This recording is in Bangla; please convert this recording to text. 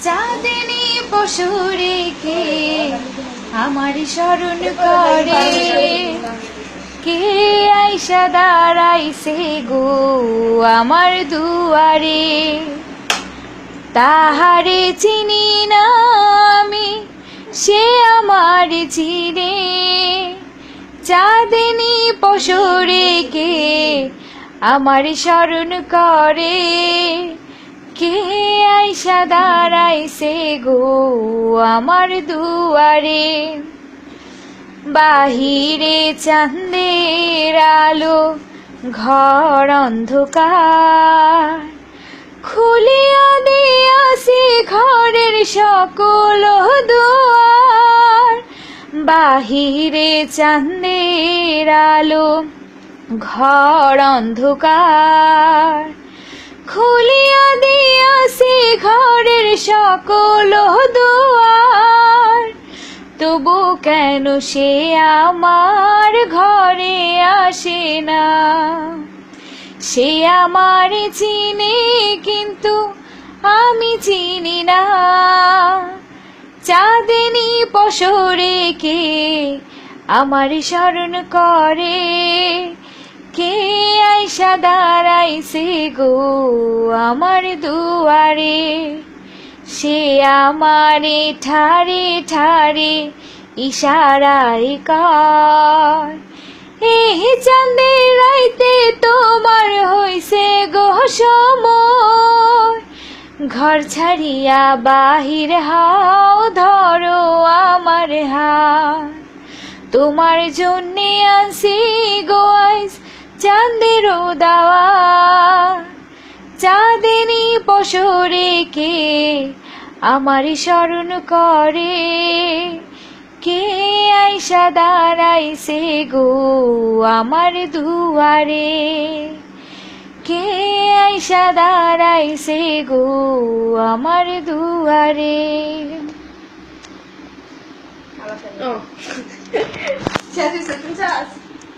চাঁদনি পশু রেখে আমার স্মরণ করে কে আইসা দাঁড়াইছে গো আমার দুয়ারে। তাহারে চিনি না আমি, সে আমার চিনে। চাঁদনি পশু রেখে আমার স্মরণ করে কে আইসা দাঁড়াইছে গো আমার দুয়ারে। বাহিরে চাঁদের আলো, ঘর অন্ধকার, খুলিয়া দিয়াছি ঘরের সকল দুয়ার। বাহিরে চাঁদের আলো, ঘর অন্ধকার, খুলিয়া দিয়াছি ঘরের সকল দুয়ার। তবু কেন সে আমার ঘরে আসে না? সে আমার চিনে কিন্তু আমি চিনি না। চাঁদনি পশু রেখে আমার স্মরণ করে কে আইসা দাঁড়াইছে গো আমার দুয়ারে। সে আমারে ঠারে ঠারে ইশারায় কয়, এই চাঁদের রাইতে তোমার হইছে গো সময়। ঘর ছাড়িয়া বাহির হও, ধরো আমার হাত। তোমার জন্যে আনছি গো আইস চাঁদের দাওয়াত। চাঁদনি পশু রেখে আমার স্মরণ করে কে আইসা দাঁড়াইছে গো আমার দুয়ারে। কে আইসা দাঁড়াইছে গো আমার দুয়ারে। Oh. 下去是真假。